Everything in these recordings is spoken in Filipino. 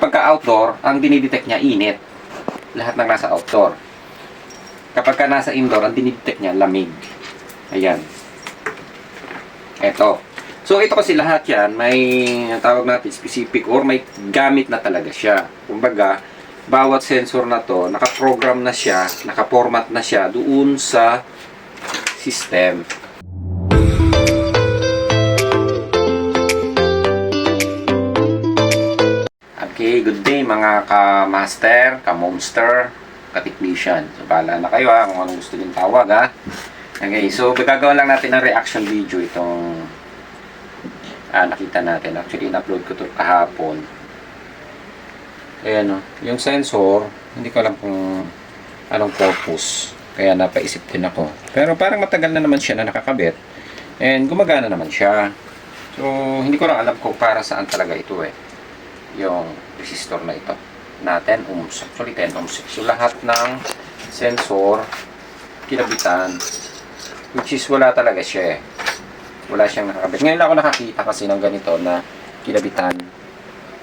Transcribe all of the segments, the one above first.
Pagka outdoor, ang dinidetect niya init. Lahat ng nasa outdoor. Kapag ka nasa indoor, ang dinidetect niya lamig. Ayan. Eto. So, ito kasi lahat yan, may tawag natin specific or may gamit na talaga siya. Kumbaga, bawat sensor na to, nakaprogram na siya, nakaformat na siya doon sa system. Okay, good day mga ka-master, ka-monster, ka-technician. So, bahala na kayo kung anong gusto niyong tawag Okay, so gagawin lang natin ng reaction video itong nakita natin. Actually, in-upload ko ito kahapon. Ayan yung sensor, hindi ko alam kung anong purpose. Kaya napaisip din ako. Pero parang matagal na naman siya na nakakabit. And gumagana naman siya. So, hindi ko lang alam kung para saan talaga ito yung resistor na ito. Na 10 ohms. Actually, 10 ohms. So, lahat ng sensor, kinabitan, which is wala talaga siya wala siyang nakakabit. Ngayon lang ako nakakita kasi ng ganito na kinabitan.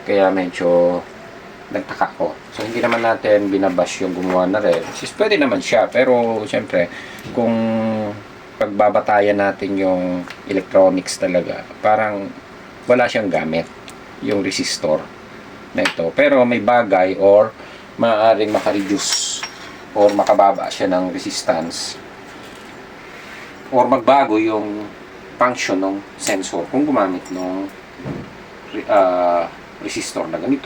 Kaya medyo nagtaka ko. So, hindi naman natin binabash yung gumawa na rin. Which is pwede naman siya. Pero, syempre, kung pagbabatayan natin yung electronics talaga, parang wala siyang gamit yung resistor na ito. Pero may bagay or maaaring makareduce or makababa siya ng resistance or magbago yung function ng sensor kung gumamit ng resistor na ganito.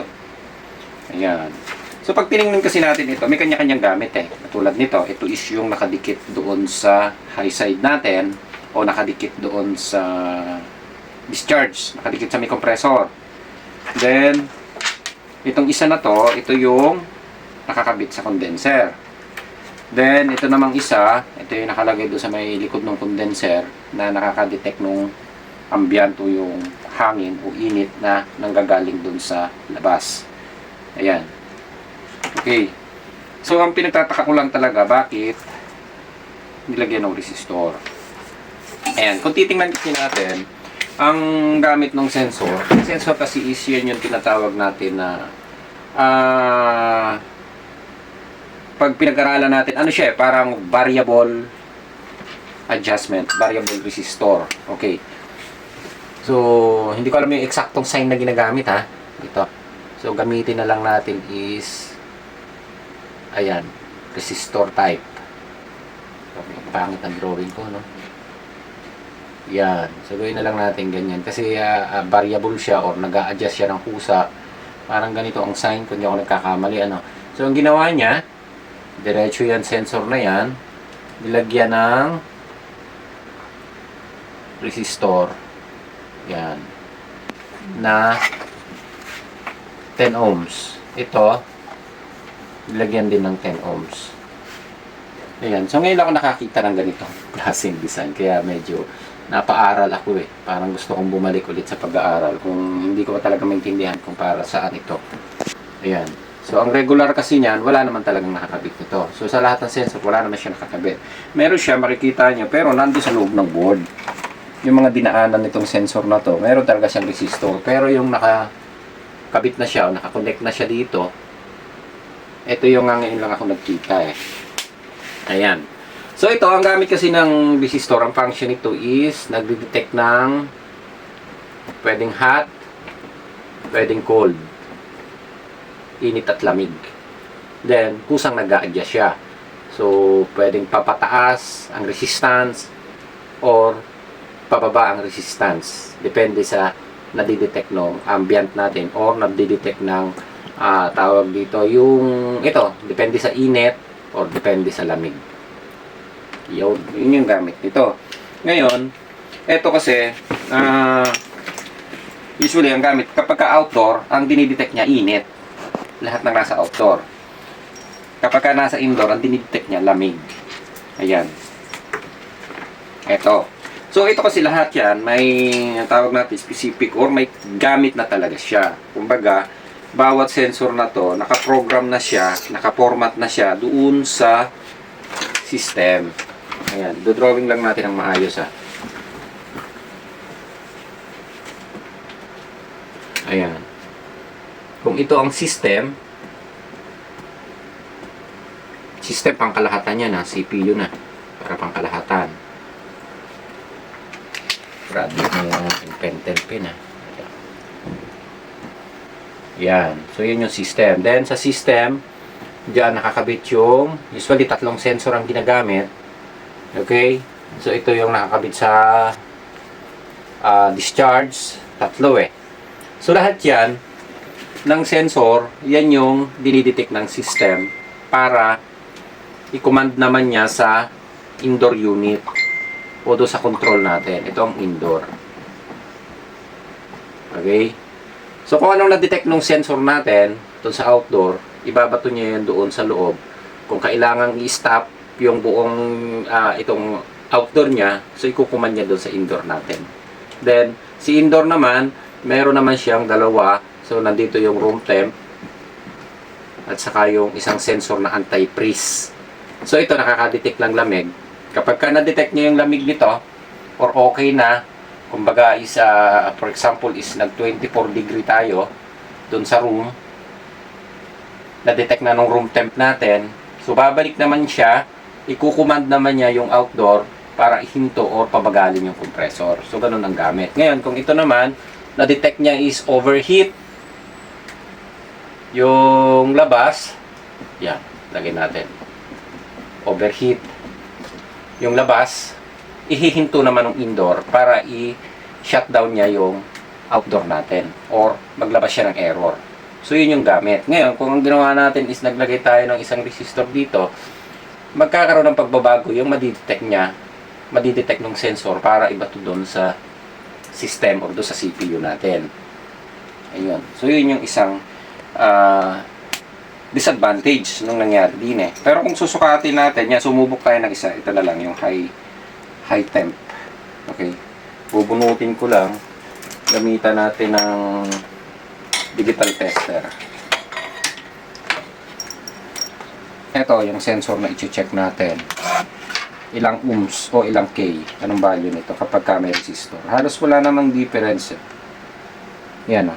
Ayan. So, pag tinignan kasi natin ito, may kanya-kanyang gamit Katulad nito, ito is yung nakadikit doon sa high side natin o nakadikit doon sa discharge, nakadikit sa may compressor. Then, itong isa na to, ito yung nakakabit sa condenser. Then, ito namang isa, ito yung nakalagay doon sa may likod ng condenser na nakakadetect ng ambient o yung hangin o init na nanggagaling doon sa labas. Ayan. Okay. So, ang pinagtataka ko lang talaga, bakit nilagyan ng resistor? Ayan. Kung titingnan kasi natin, ang gamit ng sensor kasi is yan yung tinatawag natin na pag pinag-aralan natin, ano siya parang variable adjustment, variable resistor. Okay. So, hindi ko alam yung eksaktong sign na ginagamit Ito. So, gamitin na lang natin is ayan, resistor type. Okay, pangit ang drawing ko, no? Yan. So, gawin na lang natin ganyan. Kasi variable siya or nag-a-adjust siya ng kusa. Parang ganito ang sign kung hindi ako nagkakamali. So, ang ginawa niya, diretso yan, sensor na yan. Nilagyan ng resistor. Yan. Na 10 ohms. Ito, nilagyan din ng 10 ohms. Ayan. So, ngayon ako nakakita ng ganitong klaseng design. Kaya medyo napaaral ako Parang gusto kong bumalik ulit sa pag-aaral. Kung hindi ko talaga maintindihan kung para saan ito. Ayan. So, ang regular kasi niyan, wala naman talagang nakakabit nito. So, sa lahat ng sensor, wala naman siya nakakabit. Meron siya, makikita nyo, pero nandun sa loob ng board. Yung mga dinaanan nitong sensor na to, meron talaga siyang resistor. Pero yung nakakabit na siya, o nakakonect na siya dito, ito yung ngayon lang ako nagkita Ayan. So, ito, ang gamit kasi ng resistor, ang function nito is, nagde-detect ng pwedeng hot, pwedeng cold, init at lamig. Then, kusang nag-a-adjust siya. So, pwedeng papataas ang resistance or pababa ang resistance. Depende sa nadidetect ng ambient natin or nadidetect ng tawag dito yung ito, depende sa init or depende sa lamig. Yun yung gamit nito. Ngayon, ito kasi usually ang gamit kapag outdoor, ang dinidetect niya init. Lahat ng nasa outdoor. Kapag nasa indoor, ang dinidetect niya lamig. Ayan. Ito. So, ito kasi lahat yan, may tawag natin specific or may gamit na talaga siya. Kumbaga, bawat sensor na to, nakaprogram na siya, nakaformat na siya doon sa system. Ayan. Do-drawing lang natin ang maayos Ayan. kung ito ang system pangkalahatan niya na, CPU na, para pangkalahatan. Grabe mo yung ating pentel pin ha. Yan. So, yun yung system. Then, sa system, diyan nakakabit yung, usually, 3 sensor ang ginagamit. Okay? So, ito yung nakakabit sa discharge. 3 eh. So, lahat yan, ng sensor, yan yung dinidetect ng system para i-command naman niya sa indoor unit o do sa control natin. Ito ang indoor. Okay? So, kung anong na-detect ng sensor natin doon sa outdoor, ibabato niya yan doon sa loob. Kung kailangan i-stop yung buong itong outdoor niya, so ikukuman niya doon sa indoor natin. Then, si indoor naman, meron naman siyang dalawa. So, nandito yung room temp at saka yung isang sensor na anti-freeze. So, ito nakaka-detect ng lamig. Kapag ka na-detect niya yung lamig nito, or okay na, kumbaga is, for example, is nag 24 degree tayo dun sa room, na-detect na nung room temp natin, so babalik naman siya, ikukumand naman niya yung outdoor para ihinto or pabagalin yung compressor. So, ganun ang gamit. Ngayon, kung ito naman, na-detect niya is overheat, yung labas, yan, lagyan natin. Overheat. Yung labas, ihihinto naman ng indoor para i-shutdown niya yung outdoor natin or maglabas siya ng error. So, yun yung gamit. Ngayon, kung ang ginawa natin is naglagay tayo ng isang resistor dito, magkakaroon ng pagbabago yung madidetect niya, madidetect ng sensor para ibato doon sa system or doon sa CPU natin. Ayun. So, yun yung isang disadvantage nung nangyari din eh. Pero kung susukatin natin, yan, sumubok tayo ng isa. Ito na lang, yung high temp. Okay. Bubunutin ko lang. Gamitan natin ng digital tester. Ito, yung sensor na i-check natin. Ilang ohms o ilang K. Anong value nito kapag ka may resistor. Halos wala namang difference. Yan o.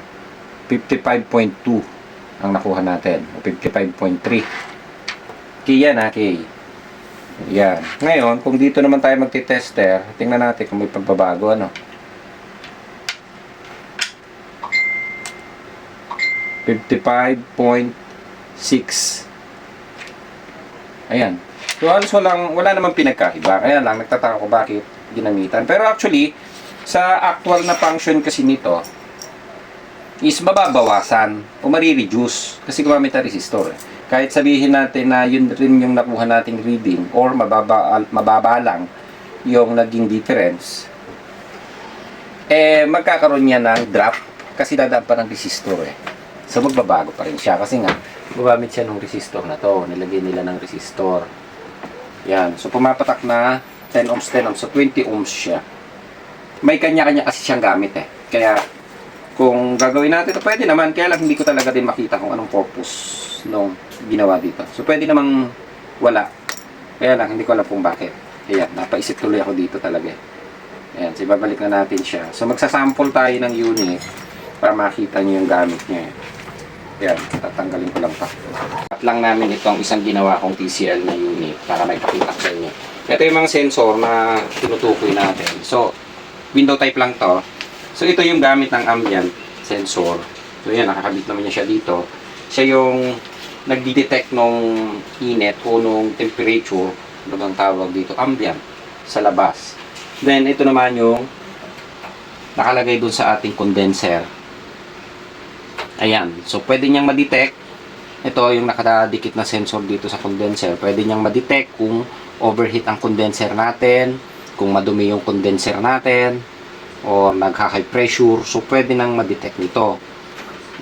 55.2 ang nakuha natin. O 55.3. K yan ha, K. Yan. Ngayon, kung dito naman tayo magti-tester, tingnan natin kung may pagbabago, ano. 55.6. Ayan. So, halos wala namang pinagkaiba. Kaya lang, nagtataka ko bakit ginamitan. Pero actually, sa actual na function kasi nito, is mababawasan o marireduce kasi gumamit na resistor. Kahit sabihin natin na yun rin yung nakuha nating reading or mababa lang yung naging difference, magkakaroon niya ng drop kasi dadaan pa ng resistor eh. So magbabago pa rin siya kasi nga gumamit siya ng resistor na to, nilagay nila ng resistor. Yan, so pumapatak na 10 ohms, 10 ohms, so 20 ohms siya. May kanya-kanya kasi siyang gamit eh. Kaya kung gagawin natin ito, pwede naman. Kaya lang hindi ko talaga din makita kung anong purpose nung ginawa dito. So, pwede namang wala. Kaya lang, hindi ko alam kung bakit. Ayan, napaisip tuloy ako dito talaga. Ayan, so ibabalik na natin siya. So, magsasample tayo ng unit para makita nyo yung gamit niya. Ayan, tatanggalin ko lang pa. At lang namin itong isang ginawa kong TCL na unit para may pakita sa inyo. Ito yung mga sensor na tinutukoy natin. So, window type lang to. So, ito yung gamit ng ambient sensor. So, yan, nakakabit naman niya siya dito. Siya yung nagdi-detect nung init o nung temperature, ano bang tawag dito, ambient, sa labas. Then, ito naman yung nakalagay dun sa ating condenser. Ayan. So, pwede niyang ma-detect. Ito yung nakadikit na sensor dito sa condenser. Pwede niyang ma-detect kung overheat ang condenser natin, kung madumi yung condenser natin, o nagka-high pressure. So, pwede nang ma-detect nito.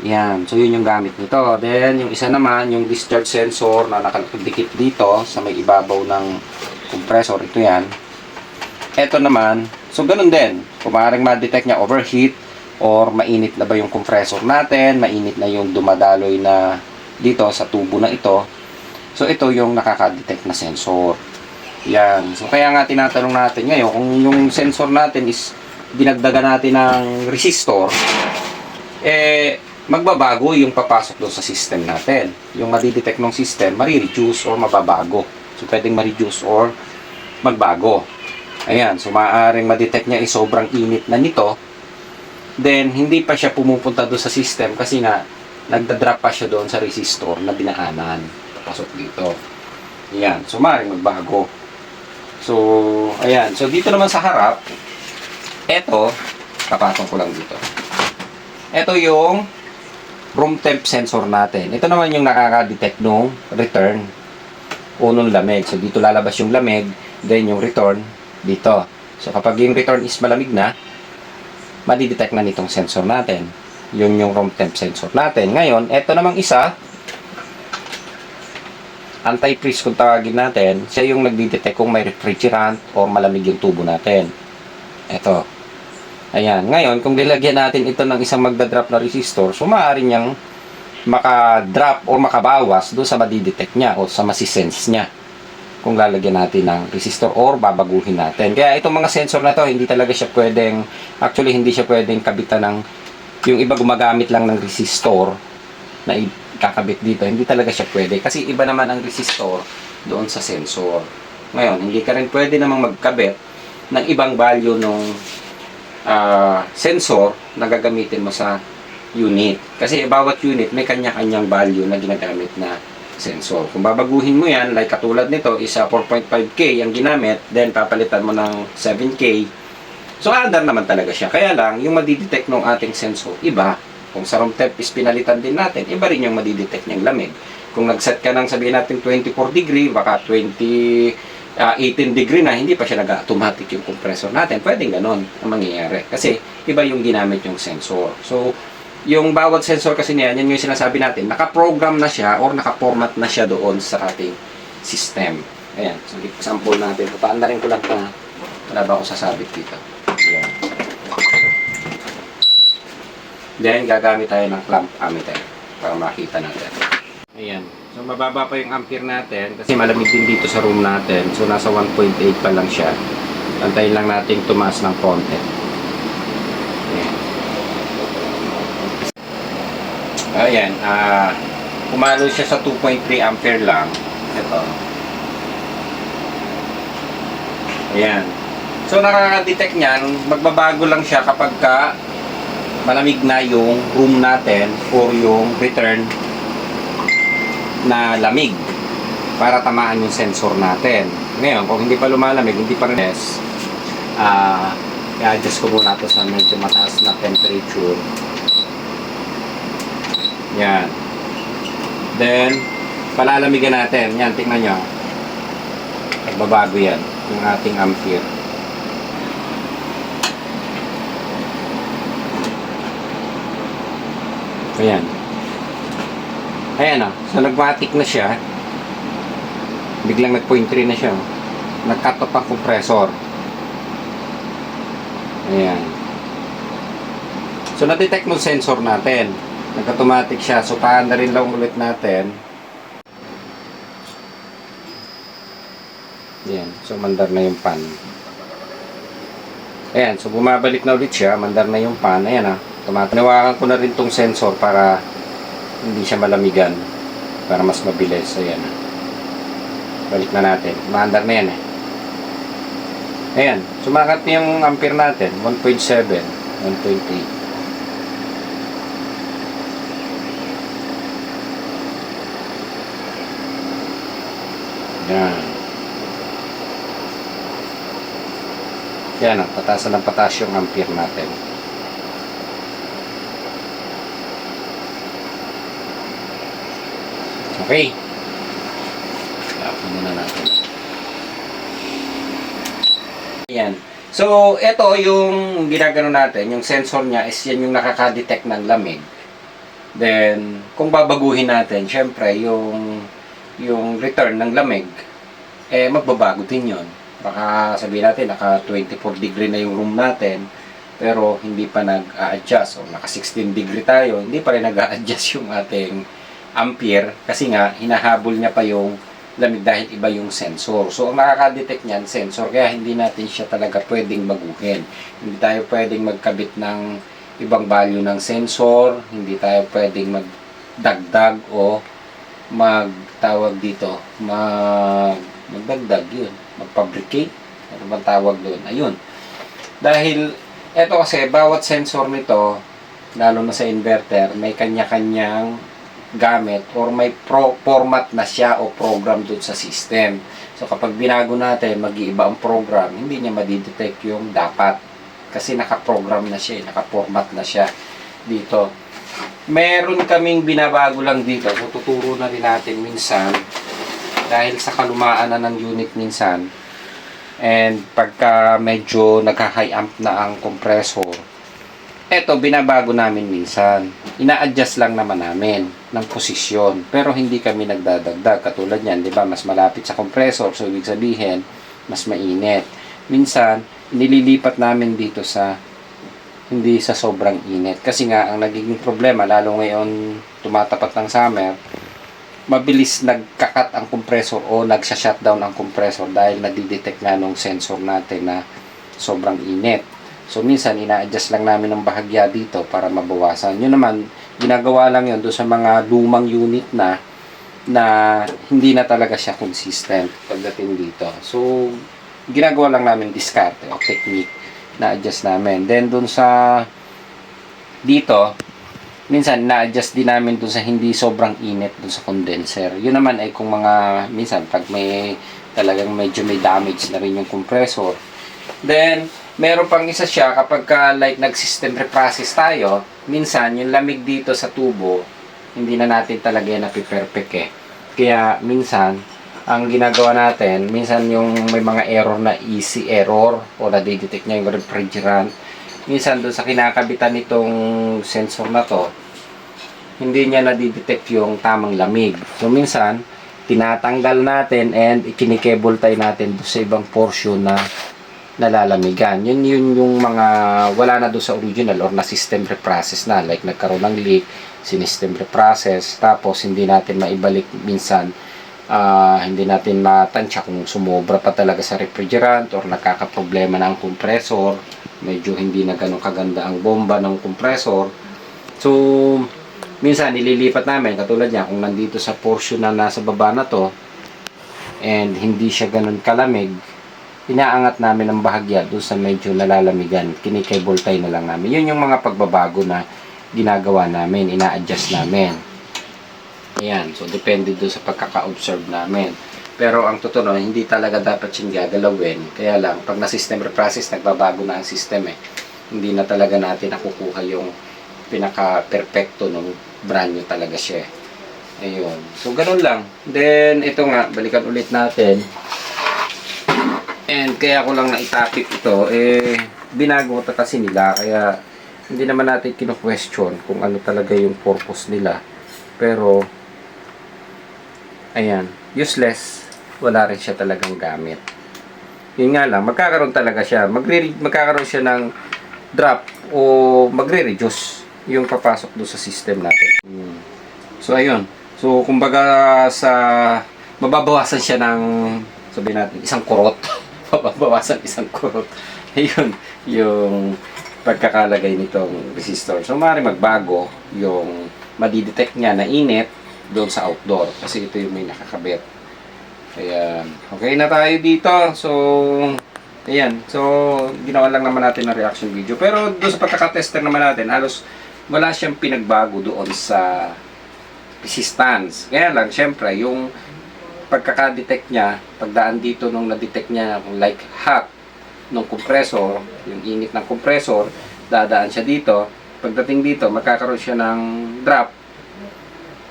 Yan. So, yun yung gamit nito. Then, yung isa naman, yung discharge sensor na nakadikit dito sa may ibabaw ng compressor. Ito yan. Ito naman, so, ganun din. Kung maaaring ma-detect niya overheat or mainit na ba yung compressor natin, mainit na yung dumadaloy na dito sa tubo na ito. So, ito yung nakaka-detect na sensor. Yan. So, kaya nga tinatanong natin ngayon, kung yung sensor natin is dinagdagan natin ng resistor, magbabago yung papasok doon sa system natin. Yung madidetect ng system, marireduce or mababago. So, pwedeng ma-reduce or magbago. Ayan, so maaaring madetect niya sobrang init na nito. Then, hindi pa siya pumupunta doon sa system kasi nga, nagdadrop pa siya doon sa resistor na dinaanan. Pasok dito. Ayan, so maaaring magbago. So, ayan. So, dito naman sa harap, eto, kapatong ko lang dito. Ito yung room temp sensor natin. Ito naman yung nakaka-detect nung return o nung lamig. So, dito lalabas yung lamig, then yung return dito. So, kapag yung return is malamig na, madidetect na nitong sensor natin. Yun yung room temp sensor natin. Ngayon, ito namang isa, anti-freeze kung tawagin natin, siya yung nagdidetect kung may refrigerant o malamig yung tubo natin. Ito. Ayan. Ngayon, kung nilagyan natin ito ng isang magdadrop na resistor, so maaari niyang makadrop o makabawas doon sa madidetect niya o sa masisense niya kung lalagyan natin ng resistor or babaguhin natin. Kaya itong mga sensor na to, hindi talaga siya pwedeng, actually hindi siya pwedeng kabitan ng, yung iba gumagamit lang ng resistor na kakabit dito, hindi talaga siya pwede kasi iba naman ang resistor doon sa sensor. Ngayon, hindi ka rin pwede namang magkabit ng ibang value nung sensor na gagamitin mo sa unit. Kasi bawat unit may kanya-kanyang value na ginagamit na sensor. Kung babaguhin mo yan, like katulad nito, isa 4.5K ang ginamit, then papalitan mo ng 7K. So, under naman talaga siya. Kaya lang, yung madidetect ng ating sensor, iba. Kung sa room temp is pinalitan din natin, iba rin yung madidetect niyang lamig. Kung nag-set ka ng sabihin natin 24 degree, baka 18 degree na, hindi pa siya nag-automatic yung compressor natin. Pwedeng ganon ang mangyayari. Kasi iba yung ginamit yung sensor. So, yung bawat sensor kasi niyan, yan yung sinasabi natin, naka-program na siya or naka-format na siya doon sa ating system. Ayan. So, example natin. Paanda rin ko lang na wala ba ako sasabit dito. Ayan. Then, gagamit tayo ng clamp ammeter para makita natin. Ayan. So, mababa pa yung ampere natin kasi malamig din dito sa room natin. So, nasa 1.8 pa lang siya. Antayin lang natin tumaas ng konti. Ayan. Ayan. Pumalo siya sa 2.3 ampere lang. Ito. Ayan. So, nakaka-detect niyan. Magbabago lang siya kapag malamig na yung room natin or yung return na lamig para tamaan yung sensor natin. Ngayon, kung hindi pa lumalamig, hindi pa rin i-adjust ko muna ito sa medyo mataas na temperature. Yan. Then, palalamigan natin. Yan, tingnan nyo. Nagbabago yan. Yung ating ampere. Ayan. Ayan o. So, nagmatic na siya. Biglang nag-0.3 na siya. Nag-cut off ang compressor. Ayan. So, na-detect ng sensor natin. Nag-automatic siya. So, paanda rin lang ulit natin. Ayan. So, mandar na yung pan. Ayan. So, bumabalik na ulit siya. Mandar na yung pan. Ayan o. Tinawakan ko na rin tong sensor para hindi siya malamigan, para mas mabilis. Ayan. Balik na natin. Maandar na yan eh. Ayan. Sumakat na yung ampere natin. 1.7, 1.8. Yan. Yan o. Pataas ng pataas yung ampere natin. Okay. Tapos muna natin. Ayan. So, ito yung ginagano natin. Yung sensor niya is yan yung nakaka-detect ng lamig. Then, kung babaguhin natin, syempre, yung return ng lamig, magbabago din yun. Baka sabihin natin, naka 24 degree na yung room natin, pero hindi pa nag-a-adjust. O naka 16 degree tayo, hindi pa rin nag-a-adjust yung ating ampere kasi nga hinahabol niya pa yung lamig dahil iba yung sensor. So, ang nakaka-detect niyan, sensor. Kaya hindi natin siya talaga pwedeng baguhin. Hindi tayo pwedeng magkabit ng ibang value ng sensor, hindi tayo pwedeng magdagdag o magtawag dito, magdagdag yun, magfabricate, ano bang tawag doon? Ayun. Dahil, eto kasi, bawat sensor nito, lalo na sa inverter, may kanya-kanyang gamit or may format na siya o program doon sa system. So, kapag binago natin, mag-iiba ang program, hindi niya madidetect yung dapat. Kasi nakaprogram na siya, nakaformat na siya dito. Meron kaming binabago lang dito. So, tuturo na rin natin minsan dahil sa kalumaan na ng unit minsan and pagka medyo nagka-high amp na ang compressor, eto binabago namin minsan. Ina-adjust lang naman namin ng posisyon. Pero hindi kami nagdadagdag. Katulad yan, di ba? Mas malapit sa compressor. So, ibig sabihin, mas mainit. Minsan, nililipat namin dito sa hindi sa sobrang init. Kasi nga, ang nagiging problema, lalo ngayon tumatapat ng summer, mabilis nagkakat ang compressor o nagsha-shutdown ang compressor dahil nadidetect nga nung sensor natin na sobrang init. So, minsan, ina-adjust lang namin ng bahagya dito para mabawasan. Yun naman, ginagawa lang yun doon sa mga lumang unit na hindi na talaga siya consistent pagdating dito. So, ginagawa lang namin diskarte o technique na adjust namin. Then, doon sa dito, minsan, na-adjust din namin doon sa hindi sobrang init doon sa condenser. Yun naman ay kung mga, minsan, pag may talagang medyo may damage na rin yung compressor. Then, meron pang isa siya kapag like nag-system reprocess tayo, minsan yung lamig dito sa tubo, hindi na natin talaga yan napiperfect eh. Kaya minsan, ang ginagawa natin, minsan yung may mga error na easy error o nadidetect niya yung refrigerant, minsan doon sa kinakabitan nitong sensor na to, hindi niya nadidetect yung tamang lamig. So minsan, tinatanggal natin and ikinikable tie natin doon sa ibang portion na nalalamigan. Yun yung mga wala na doon sa original or na system reprocess na, like nagkaroon ng leak, sinistem reprocess, tapos hindi natin maibalik minsan, hindi natin matansya kung sumobra pa talaga sa refrigerant or nakakaproblema na ang compressor, medyo hindi na ganun kaganda ang bomba ng compressor. So minsan nililipat namin, katulad niya kung nandito sa portion na nasa baba na to and hindi siya ganun kalamig, inaangat namin ang bahagya doon sa medyo nalalamigan. Kinikable tie na lang namin. Yun yung mga pagbabago na ginagawa namin, ina-adjust namin. Ayan, so depende doon sa pagkaka-observe namin. Pero ang totoo, hindi talaga dapat yung gagalawin. Kaya lang, pag na-system reprocess, nagbabago na ang system eh. Hindi na talaga natin nakukuha yung pinaka-perfecto ng brand new talaga siya. Ayun. So, ganun lang. Then, ito nga, balikan ulit natin. And kaya ko lang naitapik ito, binago ito kasi nila, kaya hindi naman natin kino-question kung ano talaga yung purpose nila. Pero, ayan, useless, wala rin siya talagang gamit. Yun nga lang, magkakaroon talaga siya, magkakaroon siya ng drop o magre-reduce yung papasok doon sa system natin. So, ayun. So, kumbaga mababawasan siya ng, sabihin natin, isang kurot. Mababawasan isang kurot. Ayun, yung pagkakalagay nitong resistor. So, maaaring magbago yung madidetect niya na init doon sa outdoor. Kasi ito yung may nakakabit. Ayan. Okay na tayo dito. So, ayan. So, ginawa lang naman natin ng reaction video. Pero doon sa pagkakatester naman natin, halos wala siyang pinagbago doon sa resistance. Kaya lang, syempre, yung pagkaka-detect niya, pagdaan dito nung na-detect niya like hot ng compressor, yung init ng compressor, dadaan siya dito. Pagdating dito, magkakaroon siya ng drop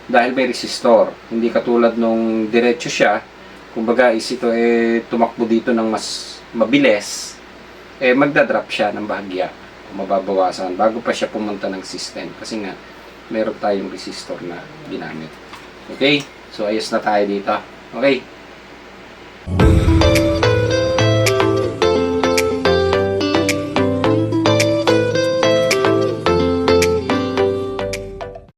dahil may resistor. Hindi katulad nung diretso siya, kumbaga is ito tumakbo dito ng mas mabilis, magdadrop siya ng bahagya o mababawasan bago pa siya pumunta ng system. Kasi nga, meron tayong resistor na ginamit. Okay? So, ayos na tayo dito. Okay?